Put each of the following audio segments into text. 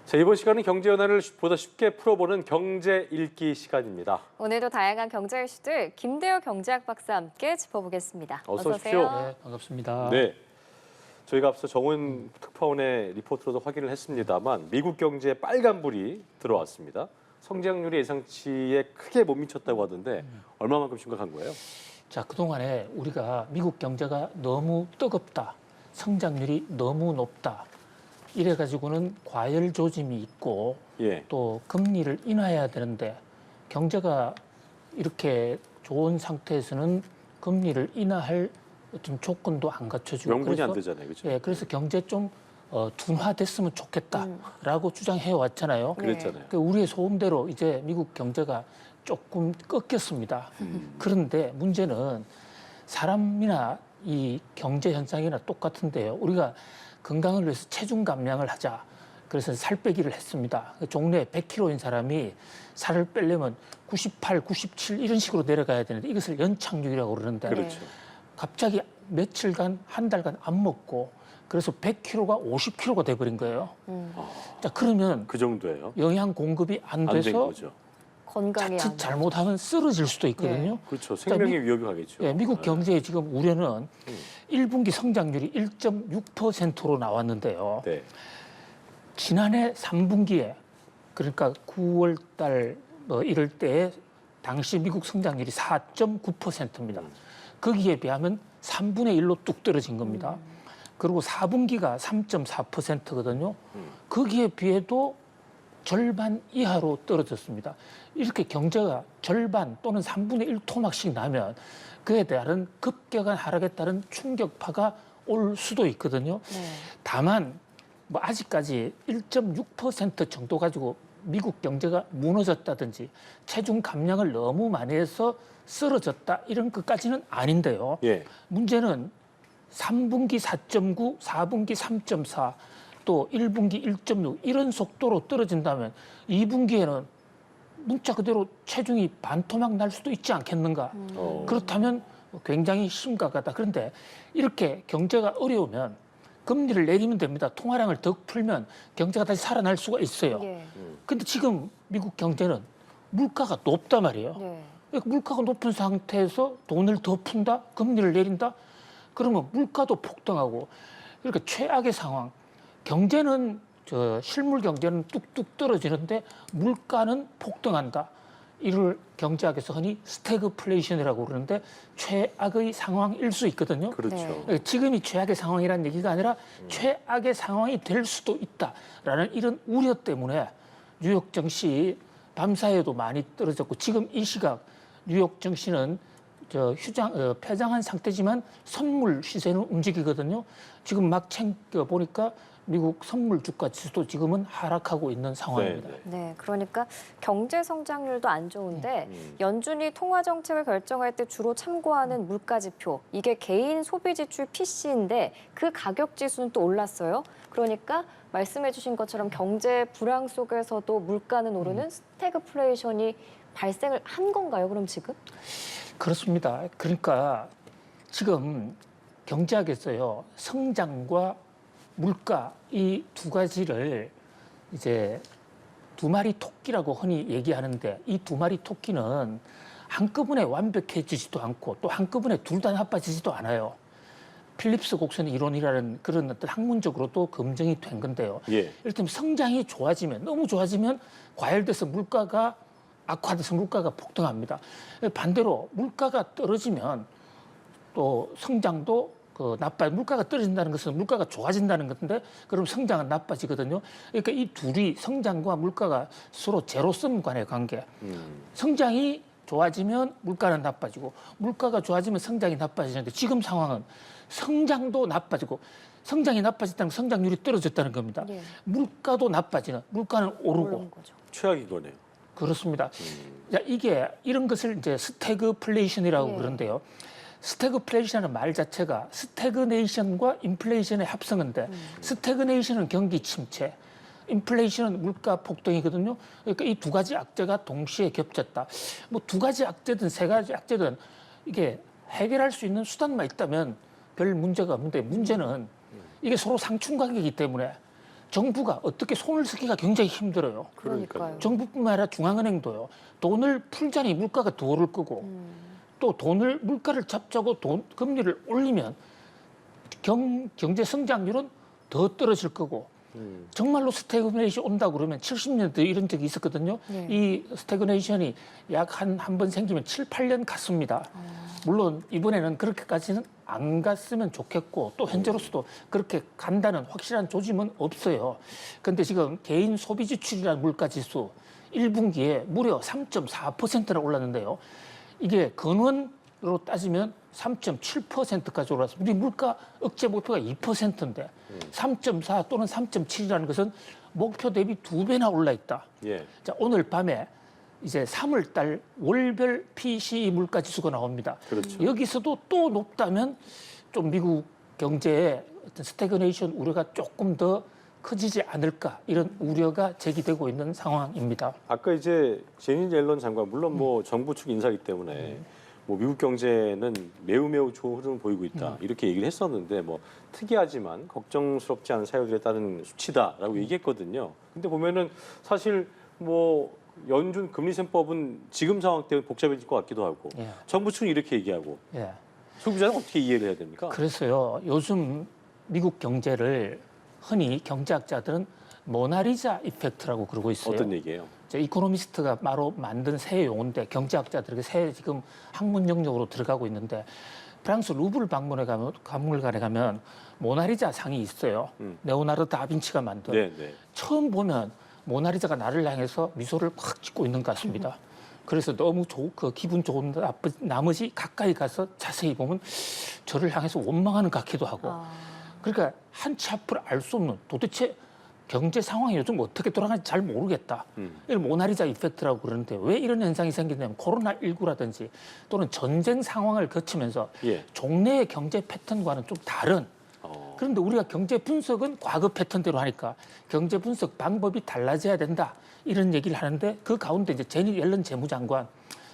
자, 이번 시간은 경제 현안을 보다 쉽게 풀어보는 경제 읽기 시간입니다. 오늘도 다양한 경제 이슈들 김대호 경제학 박사와 함께 짚어보겠습니다. 어서 오십시오. 네, 반갑습니다. 네, 저희가 앞서 정훈 특파원의 리포트로도 확인을 했습니다만 미국 경제에 빨간불이 들어왔습니다. 성장률이 예상치에 크게 못 미쳤다고 하던데 얼마만큼 심각한 거예요? 자, 그동안에 우리가 미국 경제가 너무 뜨겁다, 성장률이 너무 높다, 이래가지고는 과열 조짐이 있고 예. 또 금리를 인하해야 되는데 경제가 이렇게 좋은 상태에서는 금리를 인하할 어떤 조건도 안 갖춰지고 명분이 안 되잖아요, 그렇죠? 예, 그래서 경제 좀 둔화됐으면 좋겠다라고 주장해 왔잖아요. 그랬잖아요. 그러니까 우리의 소음대로 이제 미국 경제가 조금 꺾였습니다. 그런데 문제는 사람이나 이 경제 현상이나 똑같은데요. 우리가 건강을 위해서 체중 감량을 하자. 그래서 살 빼기를 했습니다. 종래 100kg인 사람이 살을 빼려면 98, 97 이런 식으로 내려가야 되는데 이것을 연착륙이라고 그러는데 그렇죠. 갑자기 며칠간, 한 달간 안 먹고 그래서 100kg가 50kg가 돼버린 거예요. 자, 그러면 그 정도예요. 영양 공급이 안 안 된 돼서 거죠. 건강이 자칫 안 잘못하면 쓰러질 수도 있거든요. 그렇죠. 생명의 위협이 가겠죠. 예, 미국 경제의 지금 우려는 1분기 성장률이 1.6%로 나왔는데요. 네. 지난해 3분기에 그러니까 9월 달 이럴 때에 당시 미국 성장률이 4.9%입니다. 거기에 비하면 3분의 1로 뚝 떨어진 겁니다. 그리고 4분기가 3.4%거든요. 거기에 비해도 절반 이하로 떨어졌습니다. 이렇게 경제가 절반 또는 3분의 1 토막씩 나면 그에 따른 급격한 하락에 따른 충격파가 올 수도 있거든요. 네. 다만 뭐 아직까지 1.6% 정도 가지고 미국 경제가 무너졌다든지 체중 감량을 너무 많이 해서 쓰러졌다 이런 것까지는 아닌데요. 예. 문제는 3분기 4.9, 4분기 3.4, 또 1분기 1.6 이런 속도로 떨어진다면 2분기에는 문자 그대로 체중이 반토막 날 수도 있지 않겠는가. 그렇다면 굉장히 심각하다. 그런데 이렇게 경제가 어려우면 금리를 내리면 됩니다. 통화량을 더 풀면 경제가 다시 살아날 수가 있어요. 예. 근데 지금 미국 경제는 물가가 높단 말이에요. 네. 물가가 높은 상태에서 돈을 더 푼다? 금리를 내린다? 그러면 물가도 폭등하고 그러니까 최악의 상황. 경제는 실물 경제는 뚝뚝 떨어지는데 물가는 폭등한다. 이를 경제학에서 흔히 스태그플레이션이라고 그러는데 최악의 상황일 수 있거든요. 그렇죠. 네. 지금이 최악의 상황이라는 얘기가 아니라 최악의 상황이 될 수도 있다라는 이런 우려 때문에 뉴욕 증시 밤사이에도 많이 떨어졌고 지금 이 시각 뉴욕 증시는 폐장한 상태지만 선물 시세는 움직이거든요. 지금 막 챙겨 보니까 미국 선물 주가 지수도 지금은 하락하고 있는 상황입니다. 네, 네, 그러니까 경제 성장률도 안 좋은데 연준이 통화 정책을 결정할 때 주로 참고하는 물가 지표, 이게 개인 소비 지출 PC인데 그 가격 지수는 또 올랐어요. 그러니까 말씀해주신 것처럼 경제 불황 속에서도 물가는 오르는 스태그플레이션이 발생을 한 건가요? 그럼 지금? 그렇습니다. 그러니까 지금 경제학에서요 성장과 물가 이 두 가지를 이제 두 마리 토끼라고 흔히 얘기하는데 이 두 마리 토끼는 한꺼번에 완벽해지지도 않고 또 한꺼번에 둘 다 나빠지지도 않아요. 필립스 곡선 이론이라는 그런 어떤 학문적으로도 검증이 된 건데요. 예. 이를테면 성장이 좋아지면 너무 좋아지면 과열돼서 물가가 악화돼서 물가가 폭등합니다. 반대로 물가가 떨어지면 또 성장도 물가가 떨어진다는 것은 물가가 좋아진다는 건데 그럼 성장은 나빠지거든요. 그러니까 이 둘이 성장과 물가가 서로 제로섬 간의 관계. 성장이 좋아지면 물가는 나빠지고 물가가 좋아지면 성장이 나빠지는데 지금 상황은 성장도 나빠지고 성장이 나빠졌다는 건 성장률이 떨어졌다는 겁니다. 예. 물가도 나빠지는 물가는 오르고 오른 거죠. 최악인 거네요. 그렇습니다. 자, 이런 것을 이제 스태그플레이션이라고 예. 그러는데요. 스태그플레이션이라는 말 자체가 스태그네이션과 인플레이션의 합성인데 스태그네이션은 경기 침체, 인플레이션은 물가 폭등이거든요. 그러니까 이 두 가지 악재가 동시에 겹쳤다. 뭐 두 가지 악재든 세 가지 악재든 이게 해결할 수 있는 수단만 있다면 별 문제가 없는데 문제는 이게 서로 상충관계이기 때문에 정부가 어떻게 손을 쓰기가 굉장히 힘들어요. 그러니까요. 정부뿐만 아니라 중앙은행도요. 돈을 풀자니 물가가 더 오를 거고 또 물가를 잡자고 금리를 올리면 경제 성장률은 더 떨어질 거고 정말로 스태그네이션 온다고 그러면 70년대 이런 적이 있었거든요. 네. 이 스태그네이션이 약 한 번 생기면 7, 8년 갔습니다. 물론 이번에는 그렇게까지는 안 갔으면 좋겠고 또 현재로서도 그렇게 간다는 확실한 조짐은 없어요. 그런데 지금 개인 소비 지출이라는 물가지수 1분기에 무려 3.4%나 올랐는데요. 이게 근원으로 따지면 3.7%까지 올랐어요. 우리 물가 억제 목표가 2%인데 3.4 또는 3.7이라는 것은 목표 대비 2배나 올라 있다. 예. 자, 오늘 밤에 이제 3월 달 월별 PCE 물가 지수가 나옵니다. 그렇죠. 여기서도 또 높다면 좀 미국 경제의 어떤 스태그네이션 우려가 조금 더 커지지 않을까 이런 우려가 제기되고 있는 상황입니다. 아까 이제 제니 옐런 장관 물론 뭐 정부 측 인사이기 때문에 뭐 미국 경제는 매우 좋은 흐름을 보이고 있다 이렇게 얘기를 했었는데 뭐 특이하지만 걱정스럽지 않은 사유들에 따른 수치다라고 얘기했거든요. 근데 보면은 사실 뭐 연준 금리 셈법은 지금 상황 때문에 복잡해질 것 같기도 하고 예. 정부 측은 이렇게 얘기하고 예. 소비자는 어떻게 이해를 해야 됩니까? 그래서요, 요즘 미국 경제를 흔히 경제학자들은 모나리자 이펙트라고 그러고 있어요. 어떤 얘기예요? 이코노미스트가 바로 만든 새 용어인데 경제학자들에게 새 지금 학문 영역으로 들어가고 있는데 프랑스 루브르 박물관에 가면 모나리자 상이 있어요. 레오나르도 다빈치가 만든. 네. 처음 보면 모나리자가 나를 향해서 미소를 콱 짓고 있는 것 같습니다. 그래서 너무 기분 좋은 나머지 가까이 가서 자세히 보면 저를 향해서 원망하는 것 같기도 하고. 그러니까 한치 앞을 알 수 없는 도대체 경제 상황이 요즘 어떻게 돌아가는지 잘 모르겠다. 이걸 모나리자 이펙트라고 그러는데 왜 이런 현상이 생기냐면 코로나19라든지 또는 전쟁 상황을 거치면서 예. 종래의 경제 패턴과는 좀 다른 그런데 우리가 경제 분석은 과거 패턴대로 하니까 경제 분석 방법이 달라져야 된다. 이런 얘기를 하는데 그 가운데 이제 제니 옐런 재무장관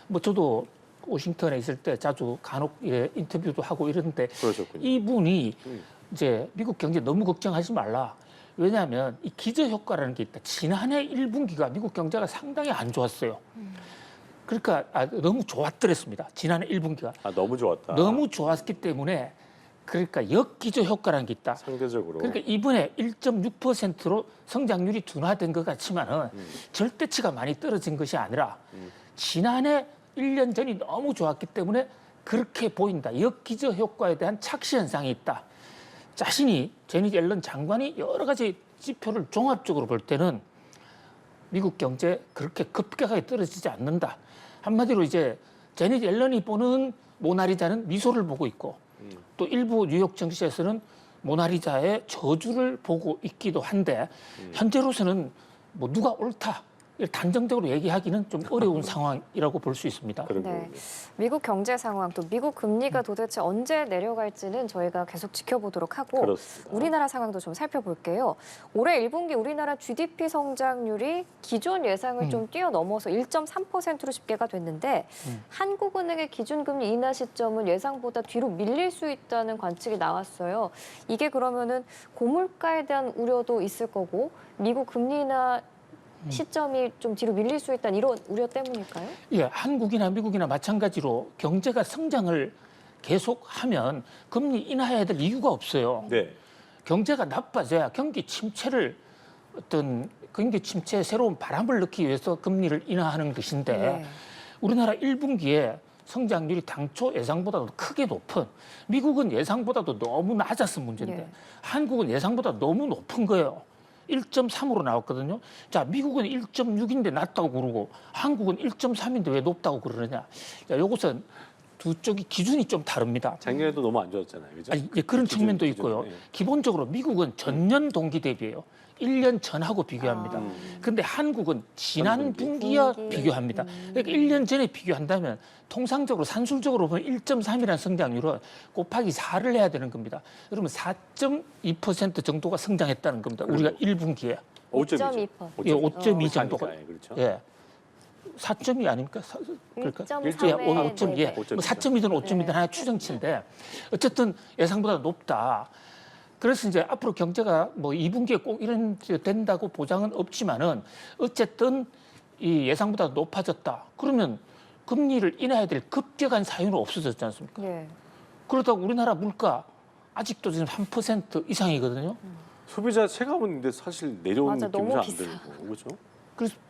뭐 저도 워싱턴에 있을 때 자주 간혹 인터뷰도 하고 이러는데 그러셨군요. 이분이 이제 미국 경제 너무 걱정하지 말라. 왜냐하면 이 기저효과라는 게 있다. 지난해 1분기가 미국 경제가 상당히 안 좋았어요. 그러니까 너무 좋았더랬습니다. 지난해 1분기가. 너무 좋았다. 너무 좋았기 때문에 그러니까 역기저효과라는 게 있다. 상대적으로. 그러니까 이번에 1.6%로 성장률이 둔화된 것 같지만은 절대치가 많이 떨어진 것이 아니라 지난해 1년 전이 너무 좋았기 때문에 그렇게 보인다. 역기저효과에 대한 착시 현상이 있다. 자신이 제니 옐런 장관이 여러 가지 지표를 종합적으로 볼 때는 미국 경제 그렇게 급격하게 떨어지지 않는다. 한마디로 이제 제니 옐런이 보는 모나리자는 미소를 보고 있고 또 일부 뉴욕 증시에서는 모나리자의 저주를 보고 있기도 한데 현재로서는 뭐 누가 옳다 단정적으로 얘기하기는 좀 어려운 상황이라고 볼 수 있습니다. 그런 네. 거군요. 미국 경제 상황 또 미국 금리가 도대체 언제 내려갈지는 저희가 계속 지켜보도록 하고 그렇습니다. 우리나라 상황도 좀 살펴볼게요. 올해 1분기 우리나라 GDP 성장률이 기존 예상을 좀 뛰어넘어서 1.3%로 집계가 됐는데 한국은행의 기준금리 인하 시점은 예상보다 뒤로 밀릴 수 있다는 관측이 나왔어요. 이게 그러면은 고물가에 대한 우려도 있을 거고 미국 금리 인하 시점이 좀 뒤로 밀릴 수 있다는 이런 우려 때문일까요? 예, 한국이나 미국이나 마찬가지로 경제가 성장을 계속하면 금리 인하해야 될 이유가 없어요. 네. 경제가 나빠져야 경기 침체의 새로운 바람을 넣기 위해서 금리를 인하하는 것인데 네. 우리나라 1분기에 성장률이 당초 예상보다도 크게 높은 미국은 예상보다도 너무 낮았은 문제인데 네. 한국은 예상보다 너무 높은 거예요. 1.3으로 나왔거든요. 자, 미국은 1.6인데 낮다고 그러고 한국은 1.3인데 왜 높다고 그러느냐. 자, 요것은 두 쪽이 기준이 좀 다릅니다. 작년에도 너무 안 좋았잖아요. 그죠? 아니, 예, 그런 기준, 측면도 기준, 있고요. 예. 기본적으로 미국은 전년 동기 대비예요. 1년 전하고 비교합니다. 아. 근데 한국은 지난 한 분기. 분기와 분기. 비교합니다. 그러니까 1년 전에 비교한다면 통상적으로 산술적으로 보면 1.3이라는 성장률은 곱하기 4를 해야 되는 겁니다. 그러면 4.2% 정도가 성장했다는 겁니다. 우리가 1분기에. 5.2%. 예, 5.2 정도가. 그렇죠. 예. 4점이 아닙니까? 그러니까 1.3에 예, 5점, 예. 네. 뭐 4점이든 5점이든 네. 하나 추정치인데 어쨌든 예상보다 높다. 그래서 이제 앞으로 경제가 뭐 2분기에 꼭 이런 게 된다고 보장은 없지만은 어쨌든 이 예상보다 높아졌다. 그러면 금리를 인하해야 될 급격한 사유는 없어졌지 않습니까? 예. 그러다가 우리나라 물가 아직도 지금 3% 이상이거든요. 소비자 체감은 사실 내려온 맞아, 느낌이 너무 잘 안 들고 그렇죠?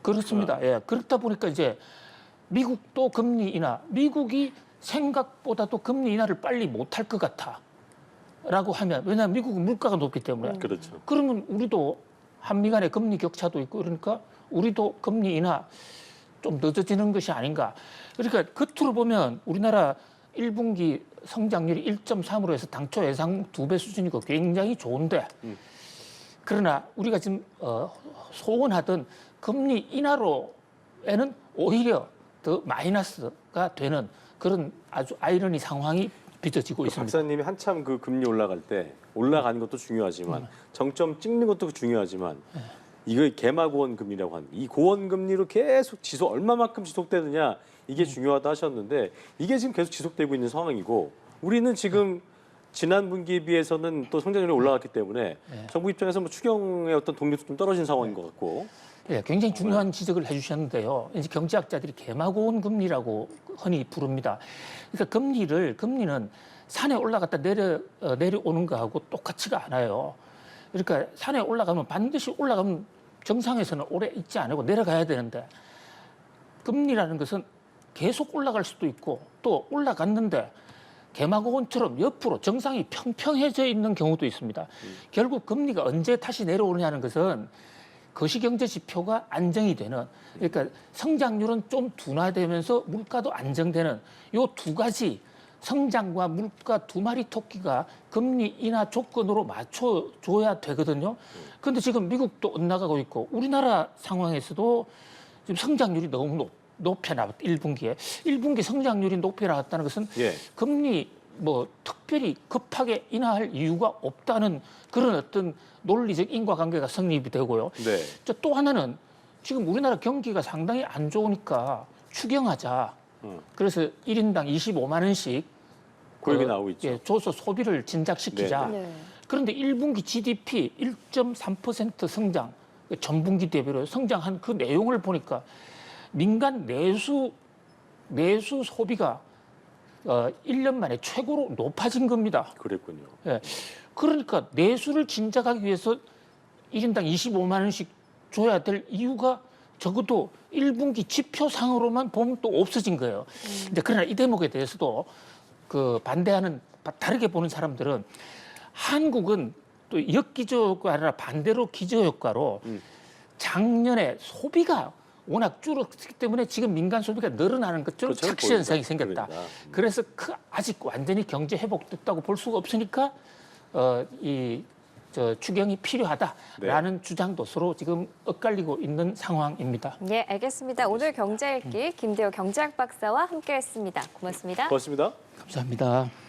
그렇습니다. 예. 그렇다 보니까 이제 미국도 금리 인하, 미국이 생각보다도 금리 인하를 빨리 못할 것 같아라고 하면 왜냐하면 미국은 물가가 높기 때문에 그렇죠. 그러면 우리도 한미 간의 금리 격차도 있고 그러니까 우리도 금리 인하 좀 늦어지는 것이 아닌가. 그러니까 겉으로 보면 우리나라 1분기 성장률이 1.3으로 해서 당초 예상 2배 수준이고 굉장히 좋은데 그러나 우리가 지금 소원하던 금리 인하로에는 오히려 더 마이너스가 되는 그런 아주 아이러니 상황이 빚어지고 있습니다. 박사님이 한참 그 금리 올라갈 때 올라가는 것도 중요하지만 정점 찍는 것도 중요하지만 이거 개마고원 금리라고 하는 이 고원 금리로 계속 얼마만큼 지속되느냐 이게 중요하다 하셨는데 이게 지금 계속 지속되고 있는 상황이고 우리는 지금 지난 분기에 비해서는 또 성장률이 올라갔기 때문에 정부 입장에서 뭐 추경의 어떤 동력도 좀 떨어진 상황인 것 같고 예, 굉장히 중요한 지적을 해주셨는데요. 이제 경제학자들이 개마고원 금리라고 흔히 부릅니다. 그러니까 금리는 산에 올라갔다 내려오는 거하고 똑같지가 않아요. 그러니까 산에 올라가면 반드시 올라가면 정상에서는 오래 있지 않고 내려가야 되는데 금리라는 것은 계속 올라갈 수도 있고 또 올라갔는데 개마고원처럼 옆으로 정상이 평평해져 있는 경우도 있습니다. 결국 금리가 언제 다시 내려오느냐는 것은 거시경제 지표가 안정이 되는 그러니까 성장률은 좀 둔화되면서 물가도 안정되는 요 두 가지 성장과 물가 두 마리 토끼가 금리 인하 조건으로 맞춰줘야 되거든요. 그런데 지금 미국도 엇나가고 있고 우리나라 상황에서도 지금 성장률이 너무 높여 나왔다. 1분기 성장률이 높여 나왔다는 것은 금리 뭐 특별히 급하게 인하할 이유가 없다는 그런 어떤 논리적 인과관계가 성립이 되고요. 네. 또 하나는 지금 우리나라 경기가 상당히 안 좋으니까 추경하자. 그래서 1인당 25만 원씩 고용이 나오고 있죠. 예, 줘서 소비를 진작시키자. 네. 그런데 1분기 GDP 1.3% 성장, 전분기 대비로 성장한 그 내용을 보니까 민간 내수 소비가 1년 만에 최고로 높아진 겁니다. 그랬군요. 예. 그러니까 내수를 진작하기 위해서 1인당 25만 원씩 줘야 될 이유가 적어도 1분기 지표상으로만 보면 또 없어진 거예요. 근데 그러나 이 대목에 대해서도 그 반대하는 다르게 보는 사람들은 한국은 또 역기저효과가 아니라 반대로 기저효과로 작년에 소비가 워낙 줄었기 때문에 지금 민간 소비가 늘어나는 것처럼 착시 현상이 생겼다. 그래서 아직 완전히 경제 회복됐다고 볼 수가 없으니까 추경이 필요하다라는 주장도 서로 지금 엇갈리고 있는 상황입니다. 네, 알겠습니다. 오늘 경제 읽기 김대호 경제학 박사와 함께했습니다. 고맙습니다. 고맙습니다. 감사합니다.